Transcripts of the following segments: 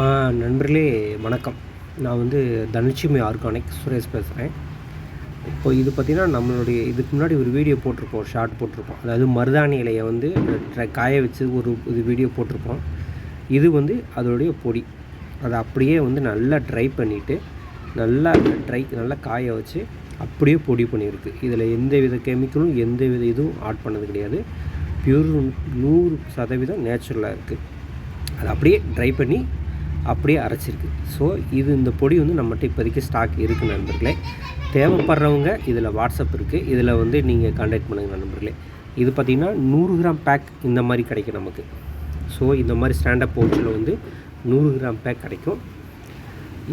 நண்பர்களே வணக்கம். நான் வந்து தனலட்சுமி ஆர்கானிக் சுரேஷ் பேசுகிறேன். இப்போ இது பார்த்திங்கன்னா, நம்மளுடைய இதுக்கு முன்னாடி ஒரு வீடியோ போட்டிருப்போம், ஒரு ஷார்ட் போட்டிருப்போம். அதாவது மருதாணி இலையை வந்து காய வச்சு இது வீடியோ போட்டிருப்போம். இது வந்து அதோடைய பொடி. அதை அப்படியே வந்து நல்லா ட்ரை பண்ணிவிட்டு நல்லா காய வச்சு அப்படியே பொடி பண்ணியிருக்கு. இதில் எந்த வித கெமிக்கலும் எந்த வித இதுவும் ஆட் பண்ணது கிடையாது. பியூர் 100% நேச்சுரலாக இருக்குது. அதை அப்படியே ட்ரை பண்ணி அப்படியே அரைச்சிருக்கு. ஸோ இந்த பொடி வந்து நம்மகிட்ட இப்போதைக்கு ஸ்டாக் இருக்குது நண்பர்களே. தேவைப்படுறவங்க இதில் வாட்ஸ்அப் இருக்குது, இதில் வந்து நீங்கள் கான்டாக்ட் பண்ணுங்கள் நண்பர்களே. இது பார்த்திங்கன்னா 100 கிராம் பேக் இந்த மாதிரி கிடைக்கும் நமக்கு. ஸோ இந்த மாதிரி ஸ்டாண்டப் பவுச்சில் வந்து 100 கிராம் பேக் கிடைக்கும்.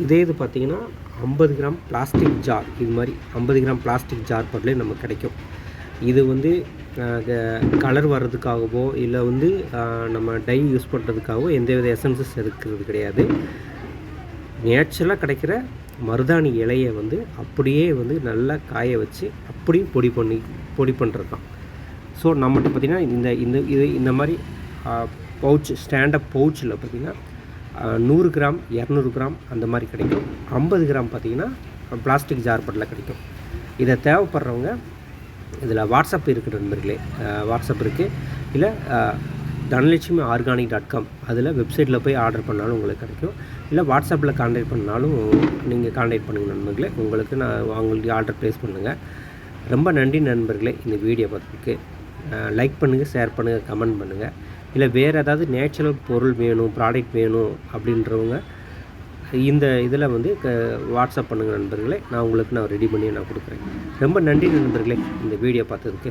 இது பார்த்திங்கன்னா 50 கிராம் பிளாஸ்டிக் ஜார், இது மாதிரி 50 கிராம் பிளாஸ்டிக் ஜார் பட்லேயே நமக்கு கிடைக்கும். இது வந்து கலர் வர்றதுக்காகவோ இல்லை வந்து நம்ம டை யூஸ் பண்ணுறதுக்காகவோ எந்தவித எசன்சஸ் இருக்கிறது கிடையாது. நேச்சுரலாக கிடைக்கிற மருதாணி இலையை வந்து அப்படியே வந்து நல்லா காய வச்சு அப்படியே பொடி பண்ணுறது தான். ஸோ நம்மகிட்ட பார்த்திங்கன்னா இந்த மாதிரி பவுச் ஸ்டாண்டப் பவுச்சில் பார்த்திங்கன்னா 100 கிராம் 200 கிராம் அந்த மாதிரி கிடைக்கும். 50 கிராம் பார்த்திங்கன்னா பிளாஸ்டிக் ஜார் பட்டில் கிடைக்கும். இதை தேவைப்படுறவங்க இதில் வாட்ஸ்அப் இருக்குது நண்பர்களே. வாட்ஸ்அப் இருக்குது, இல்லை தனலட்சுமி ஆர்கானிக்.com அதில் வெப்சைட்டில் போய் ஆர்டர் பண்ணாலும் உங்களுக்கு கிடைக்கும். இல்லை வாட்ஸ்அப்பில் கான்டாக்ட் பண்ணாலும் நீங்கள் கான்டாக்ட் பண்ணுங்கள் நண்பர்களே. உங்களுக்கு அவங்களுக்கு ஆர்டர் ப்ளேஸ் பண்ணுங்கள். ரொம்ப நன்றி நண்பர்களே. இந்த வீடியோ பார்த்துருக்கு லைக் பண்ணுங்கள், ஷேர் பண்ணுங்கள், கமெண்ட் பண்ணுங்கள். இல்லை வேறு ஏதாவது நேச்சுரல் பொருள் வேணும், ப்ராடக்ட் வேணும் அப்படின்றவங்க இந்த இதில் வந்து வாட்ஸ்அப் பண்ணுங்கள் நண்பர்களே. நான் உங்களுக்கு ரெடி பண்ணி கொடுக்குறேன். ரொம்ப நன்றி நண்பர்களே இந்த வீடியோ பார்த்ததுக்கு.